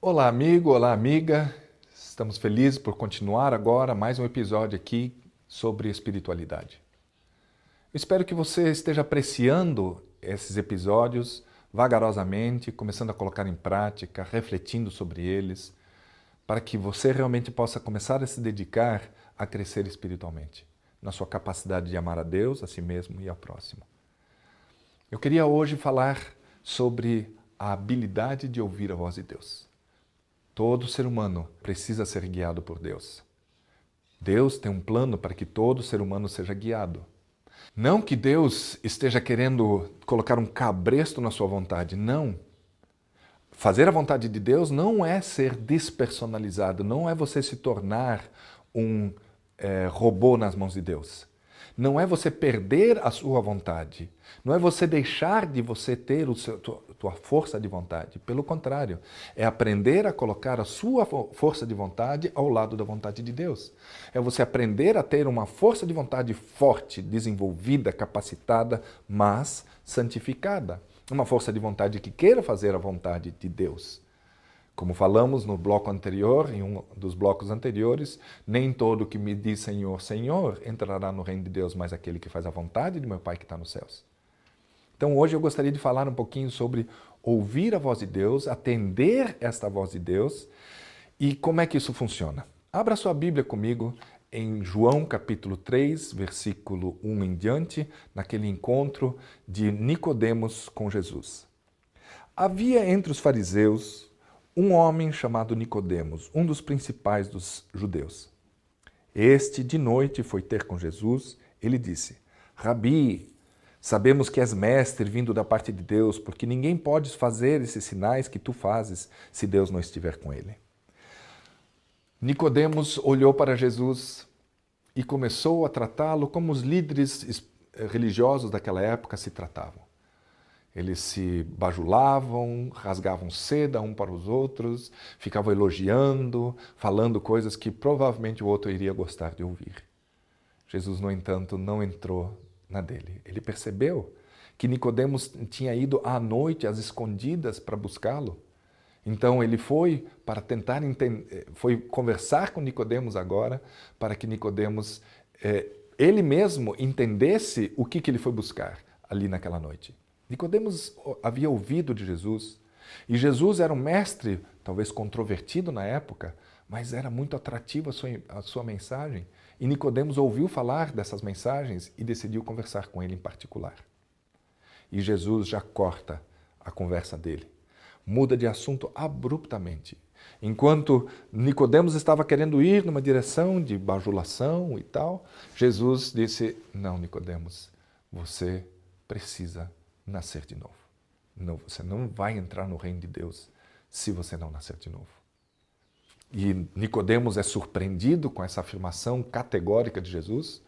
Olá, amigo, olá, amiga. Estamos felizes por continuar agora mais um episódio aqui sobre espiritualidade. Eu espero que você esteja apreciando esses episódios vagarosamente, começando a colocar em prática, refletindo sobre eles, para que você realmente possa começar a se dedicar a crescer espiritualmente, na sua capacidade de amar a Deus, a si mesmo e ao próximo. Eu queria hoje falar sobre a habilidade de ouvir a voz de Deus. Todo ser humano precisa ser guiado por Deus. Deus tem um plano para que todo ser humano seja guiado. Não que Deus esteja querendo colocar um cabresto na sua vontade, não. Fazer a vontade de Deus não é ser despersonalizado, não é você se tornar um robô nas mãos de Deus. Não é você perder a sua vontade. Não é você deixar de você ter tua força de vontade. Pelo contrário, é aprender a colocar a sua força de vontade ao lado da vontade de Deus. É você aprender a ter uma força de vontade forte, desenvolvida, capacitada, mas santificada. Uma força de vontade que queira fazer a vontade de Deus. Como falamos no bloco anterior, em um dos blocos anteriores, nem todo que me diz Senhor, Senhor entrará no reino de Deus, mas aquele que faz a vontade de meu Pai que está nos céus. Então hoje eu gostaria de falar um pouquinho sobre ouvir a voz de Deus, atender esta voz de Deus e como é que isso funciona. Abra sua Bíblia comigo em João capítulo 3, versículo 1 em diante, naquele encontro de Nicodemos com Jesus. Havia entre os fariseus um homem chamado Nicodemos, um dos principais dos judeus. Este, de noite, foi ter com Jesus. Ele disse: Rabi, sabemos que és mestre vindo da parte de Deus, porque ninguém pode fazer esses sinais que tu fazes se Deus não estiver com ele. Nicodemos olhou para Jesus e começou a tratá-lo como os líderes religiosos daquela época se tratavam. Eles se bajulavam, rasgavam seda um para os outros, ficavam elogiando, falando coisas que provavelmente o outro iria gostar de ouvir. Jesus, no entanto, não entrou na dele. Ele percebeu que Nicodemos tinha ido à noite, às escondidas, para buscá-lo. Então ele foi para tentar foi conversar com Nicodemos agora, para que Nicodemos, ele mesmo, entendesse o que ele foi buscar ali naquela noite. Nicodemos havia ouvido de Jesus, e Jesus era um mestre, talvez controvertido na época, mas era muito atrativo a sua mensagem. E Nicodemos ouviu falar dessas mensagens e decidiu conversar com ele em particular. E Jesus já corta a conversa dele, muda de assunto abruptamente. Enquanto Nicodemos estava querendo ir numa direção de bajulação e tal, Jesus disse: não, Nicodemos, você precisa nascer de novo. Não, você não vai entrar no reino de Deus se você não nascer de novo. E Nicodemos é surpreendido com essa afirmação categórica de Jesus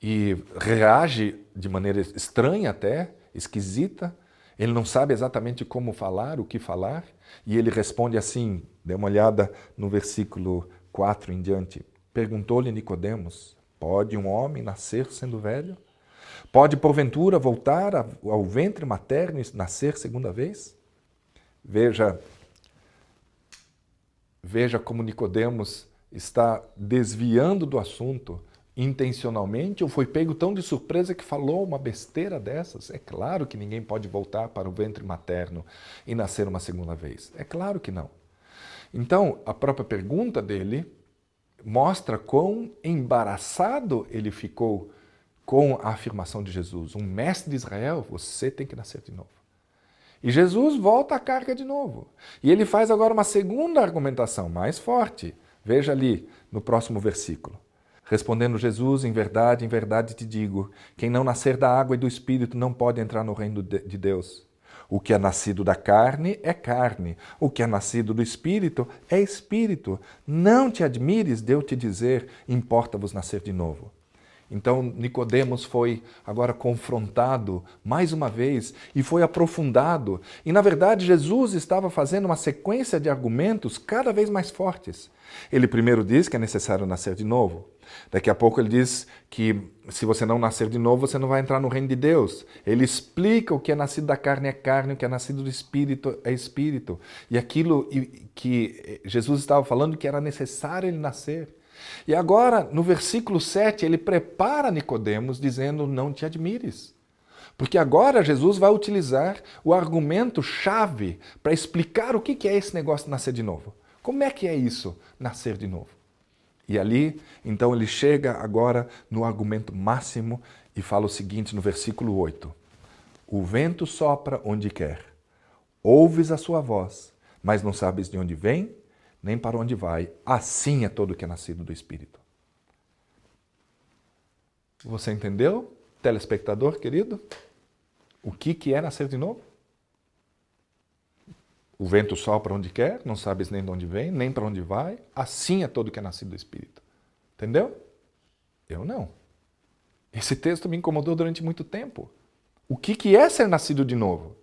e reage de maneira estranha até, esquisita. Ele não sabe exatamente como falar, o que falar, e ele responde assim, dê uma olhada no versículo 4 em diante. Perguntou-lhe Nicodemos: pode um homem nascer sendo velho? Pode, porventura, voltar ao ventre materno e nascer segunda vez? Veja como Nicodemos está desviando do assunto intencionalmente, ou foi pego tão de surpresa que falou uma besteira dessas. É claro que ninguém pode voltar para o ventre materno e nascer uma segunda vez. É claro que não. Então, a própria pergunta dele mostra quão embaraçado ele ficou com a afirmação de Jesus. Um mestre de Israel, você tem que nascer de novo. E Jesus volta à carga de novo. E ele faz agora uma segunda argumentação mais forte. Veja ali no próximo versículo. Respondendo Jesus, em verdade te digo, quem não nascer da água e do Espírito não pode entrar no reino de Deus. O que é nascido da carne é carne, o que é nascido do Espírito é Espírito. Não te admires de eu te dizer, importa-vos nascer de novo. Então Nicodemos foi agora confrontado mais uma vez e foi aprofundado. E na verdade Jesus estava fazendo uma sequência de argumentos cada vez mais fortes. Ele primeiro diz que é necessário nascer de novo. Daqui a pouco ele diz que se você não nascer de novo, você não vai entrar no reino de Deus. Ele explica o que é nascido da carne é carne, o que é nascido do espírito é espírito. E aquilo que Jesus estava falando que era necessário ele nascer. E agora, no versículo 7, ele prepara Nicodemos dizendo, não te admires. Porque agora Jesus vai utilizar o argumento-chave para explicar o que é esse negócio de nascer de novo. Como é que é isso, nascer de novo? E ali, então, ele chega agora no argumento máximo e fala o seguinte no versículo 8. O vento sopra onde quer, ouves a sua voz, mas não sabes de onde vem, nem para onde vai. Assim é todo que é nascido do Espírito. Você entendeu, telespectador querido? O que é nascer de novo? O vento sopra onde quer, não sabes nem de onde vem, nem para onde vai. Assim é todo que é nascido do Espírito. Entendeu? Eu não. Esse texto me incomodou durante muito tempo. O que é ser nascido de novo?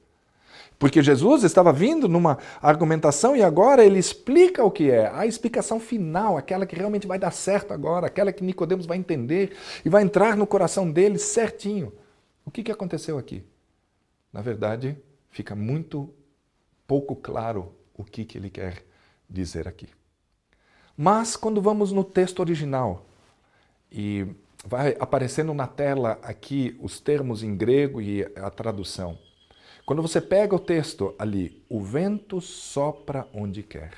Porque Jesus estava vindo numa argumentação e agora ele explica o que é. A explicação final, aquela que realmente vai dar certo agora, aquela que Nicodemos vai entender e vai entrar no coração dele certinho. O que aconteceu aqui? Na verdade, fica muito pouco claro o que ele quer dizer aqui. Mas quando vamos no texto original e vai aparecendo na tela aqui os termos em grego e a tradução. Quando você pega o texto ali, o vento sopra onde quer.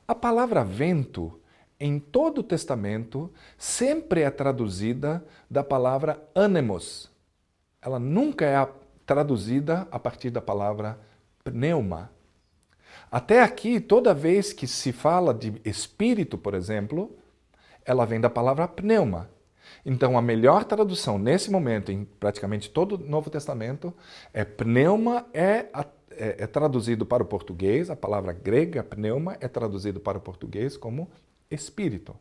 A palavra vento, em todo o Testamento, sempre é traduzida da palavra ânemos. Ela nunca é traduzida a partir da palavra pneuma. Até aqui, toda vez que se fala de espírito, por exemplo, ela vem da palavra pneuma. Então, a melhor tradução nesse momento, em praticamente todo o Novo Testamento, pneuma é traduzido para o português, a palavra grega pneuma é traduzido para o português como espírito.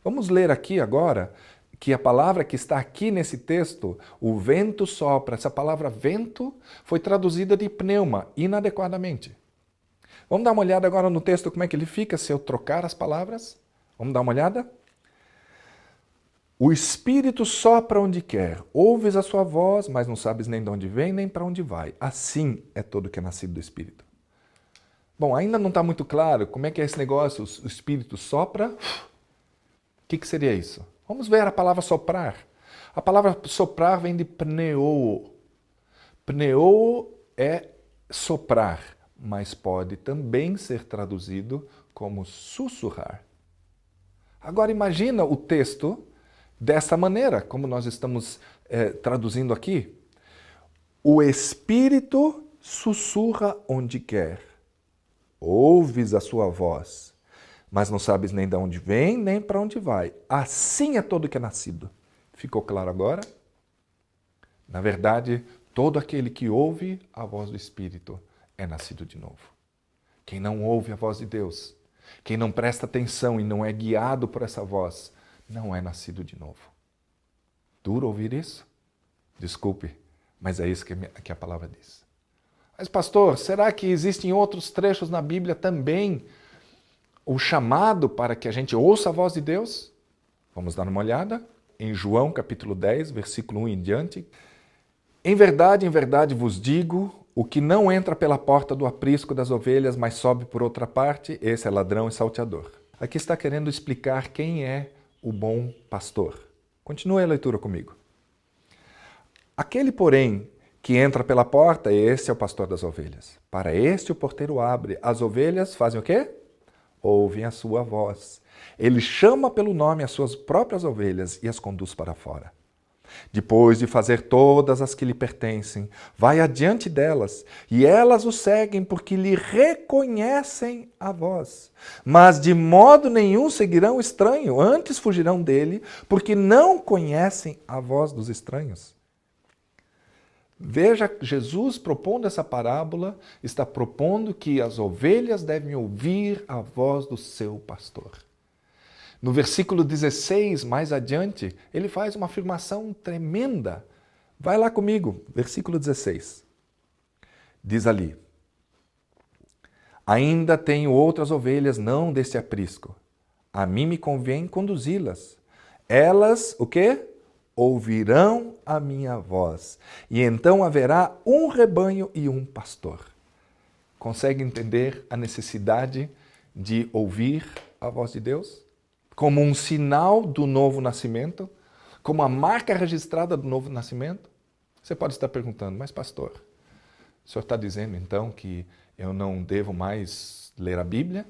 Vamos ler aqui agora que a palavra que está aqui nesse texto, o vento sopra, essa palavra vento foi traduzida de pneuma inadequadamente. Vamos dar uma olhada agora no texto, como é que ele fica se eu trocar as palavras? Vamos dar uma olhada? O Espírito sopra onde quer, ouves a sua voz, mas não sabes nem de onde vem, nem para onde vai. Assim é todo que é nascido do Espírito. Bom, ainda não está muito claro como é que é esse negócio, o Espírito sopra. O que seria isso? Vamos ver a palavra soprar. A palavra soprar vem de pneu. Pneu é soprar, mas pode também ser traduzido como sussurrar. Agora imagina o texto dessa maneira, como nós estamos traduzindo aqui. O Espírito sussurra onde quer. Ouves a sua voz, mas não sabes nem de onde vem, nem para onde vai. Assim é todo que é nascido. Ficou claro agora? Na verdade, todo aquele que ouve a voz do Espírito é nascido de novo. Quem não ouve a voz de Deus, quem não presta atenção e não é guiado por essa voz, não é nascido de novo. Duro ouvir isso? Desculpe, mas é isso que a palavra diz. Mas pastor, será que existem outros trechos na Bíblia também o chamado para que a gente ouça a voz de Deus? Vamos dar uma olhada em João capítulo 10, versículo 1 em diante. Em verdade vos digo, o que não entra pela porta do aprisco das ovelhas, mas sobe por outra parte, esse é ladrão e salteador. Aqui está querendo explicar quem é o bom pastor. Continue a leitura comigo. Aquele, porém, que entra pela porta, esse é o pastor das ovelhas. Para este o porteiro abre. As ovelhas fazem o quê? Ouvem a sua voz. Ele chama pelo nome as suas próprias ovelhas e as conduz para fora. Depois de fazer todas as que lhe pertencem, vai adiante delas, e elas o seguem porque lhe reconhecem a voz. Mas de modo nenhum seguirão o estranho, antes fugirão dele, porque não conhecem a voz dos estranhos. Veja, Jesus propondo essa parábola, está propondo que as ovelhas devem ouvir a voz do seu pastor. No versículo 16, mais adiante, ele faz uma afirmação tremenda. Vai lá comigo, versículo 16. Diz ali: ainda tenho outras ovelhas não deste aprisco. A mim me convém conduzi-las. Elas, o quê? Ouvirão a minha voz. E então haverá um rebanho e um pastor. Consegue entender a necessidade de ouvir a voz de Deus? Como um sinal do novo nascimento? Como a marca registrada do novo nascimento? Você pode estar perguntando, mas pastor, o senhor está dizendo então que eu não devo mais ler a Bíblia?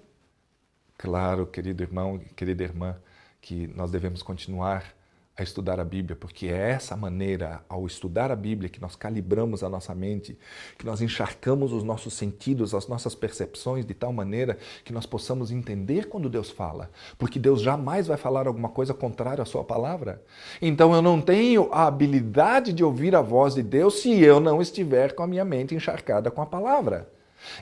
Claro, querido irmão, querida irmã, que nós devemos continuar a estudar a Bíblia, porque é essa maneira, ao estudar a Bíblia, que nós calibramos a nossa mente, que nós encharcamos os nossos sentidos, as nossas percepções, de tal maneira que nós possamos entender quando Deus fala, porque Deus jamais vai falar alguma coisa contrária à sua palavra. Então eu não tenho a habilidade de ouvir a voz de Deus se eu não estiver com a minha mente encharcada com a palavra.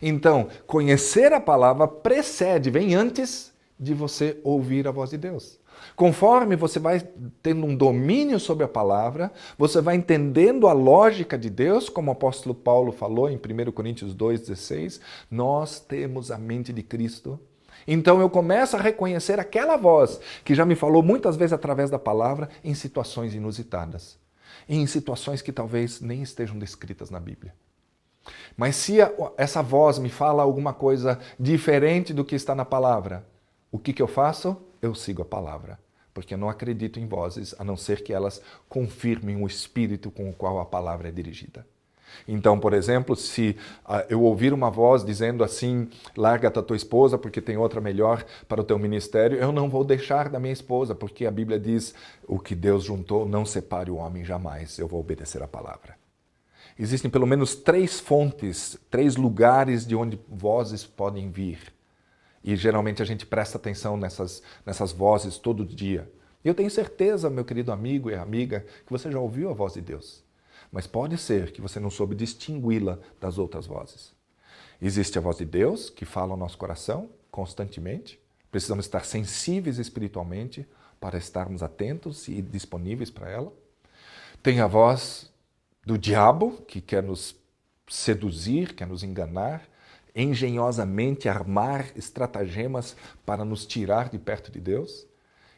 Então, conhecer a palavra precede, vem antes de você ouvir a voz de Deus. Conforme você vai tendo um domínio sobre a palavra, você vai entendendo a lógica de Deus, como o apóstolo Paulo falou em 1 Coríntios 2,16, nós temos a mente de Cristo. Então eu começo a reconhecer aquela voz que já me falou muitas vezes através da palavra em situações inusitadas, em situações que talvez nem estejam descritas na Bíblia. Mas se essa voz me fala alguma coisa diferente do que está na palavra, o que eu faço? Eu sigo a palavra, porque eu não acredito em vozes, a não ser que elas confirmem o espírito com o qual a palavra é dirigida. Então, por exemplo, se eu ouvir uma voz dizendo assim, larga da tua esposa porque tem outra melhor para o teu ministério, eu não vou deixar da minha esposa, porque a Bíblia diz, o que Deus juntou, não separe o homem jamais, eu vou obedecer a palavra. Existem pelo menos 3 fontes, 3 lugares de onde vozes podem vir. E geralmente a gente presta atenção nessas vozes todo dia. E eu tenho certeza, meu querido amigo e amiga, que você já ouviu a voz de Deus. Mas pode ser que você não soube distingui-la das outras vozes. Existe a voz de Deus, que fala ao nosso coração constantemente. Precisamos estar sensíveis espiritualmente para estarmos atentos e disponíveis para ela. Tem a voz do diabo, que quer nos seduzir, quer nos enganar, engenhosamente armar estratagemas para nos tirar de perto de Deus.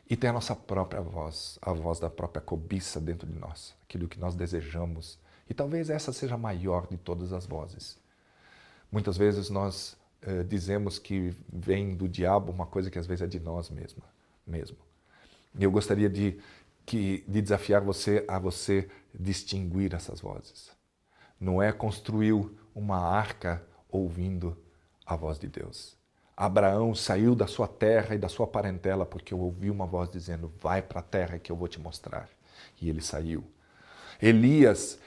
E tem a nossa própria voz, a voz da própria cobiça dentro de nós, aquilo que nós desejamos. E talvez essa seja a maior de todas as vozes. Muitas vezes nós dizemos que vem do diabo uma coisa que às vezes é de nós mesmo. E eu gostaria de desafiar você a você distinguir essas vozes. Não é construir uma arca ouvindo a voz de Deus. Abraão saiu da sua terra e da sua parentela porque ouviu uma voz dizendo, vai para a terra que eu vou te mostrar. E ele saiu. Elias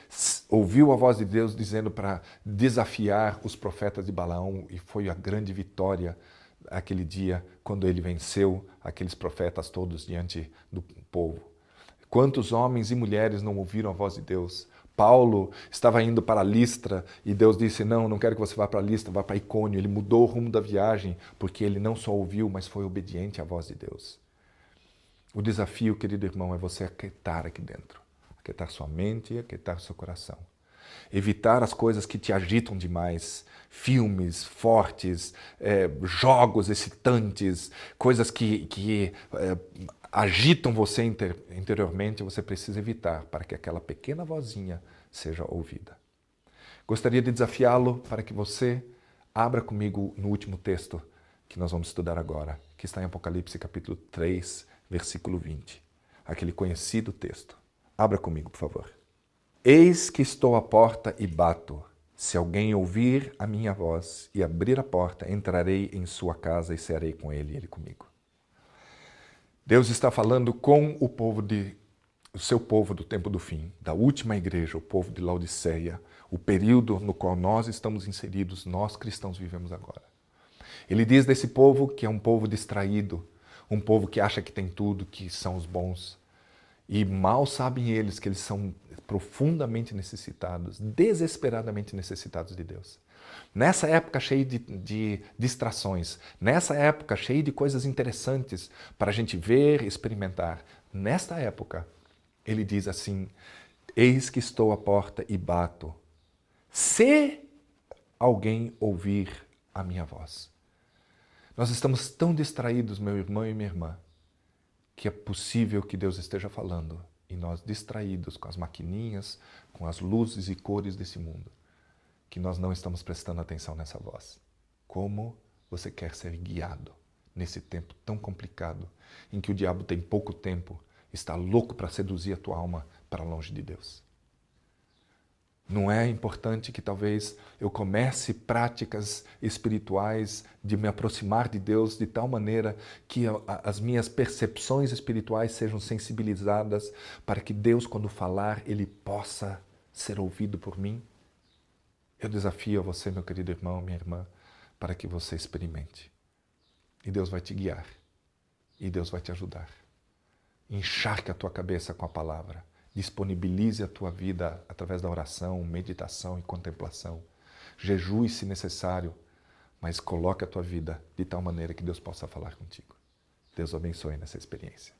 ouviu a voz de Deus dizendo para desafiar os profetas de Balaão e foi a grande vitória aquele dia quando ele venceu aqueles profetas todos diante do povo. Quantos homens e mulheres não ouviram a voz de Deus? Paulo estava indo para Listra e Deus disse, não quero que você vá para Listra, vá para Icônio. Ele mudou o rumo da viagem porque ele não só ouviu, mas foi obediente à voz de Deus. O desafio, querido irmão, é você aquietar aqui dentro. Aquietar sua mente e aquietar seu coração. Evitar as coisas que te agitam demais, filmes fortes, jogos excitantes, coisas que agitam você interiormente, você precisa evitar para que aquela pequena vozinha seja ouvida. Gostaria de desafiá-lo para que você abra comigo no último texto que nós vamos estudar agora, que está em Apocalipse capítulo 3, versículo 20. Aquele conhecido texto. Abra comigo, por favor. Eis que estou à porta e bato. Se alguém ouvir a minha voz e abrir a porta, entrarei em sua casa e cearei com ele e ele comigo. Deus está falando com o seu povo do tempo do fim, da última igreja, o povo de Laodiceia, o período no qual nós estamos inseridos, nós cristãos vivemos agora. Ele diz desse povo que é um povo distraído, um povo que acha que tem tudo, que são os bons. E mal sabem eles que eles são profundamente necessitados, desesperadamente necessitados de Deus. Nessa época cheia de distrações, nessa época cheia de coisas interessantes para a gente ver, experimentar, nesta época, ele diz assim: eis que estou à porta e bato. Se alguém ouvir a minha voz. Nós estamos tão distraídos, meu irmão e minha irmã, que é possível que Deus esteja falando e nós distraídos com as maquininhas, com as luzes e cores desse mundo, que nós não estamos prestando atenção nessa voz. Como você quer ser guiado nesse tempo tão complicado, em que o diabo tem pouco tempo, está louco para seduzir a tua alma para longe de Deus? Não é importante que talvez eu comece práticas espirituais de me aproximar de Deus de tal maneira que as minhas percepções espirituais sejam sensibilizadas para que Deus, quando falar, Ele possa ser ouvido por mim? Eu desafio a você, meu querido irmão, minha irmã, para que você experimente. E Deus vai te guiar. E Deus vai te ajudar. Encharque a tua cabeça com a palavra. Disponibilize a tua vida através da oração, meditação e contemplação. Jejue se necessário, mas coloque a tua vida de tal maneira que Deus possa falar contigo. Deus abençoe nessa experiência.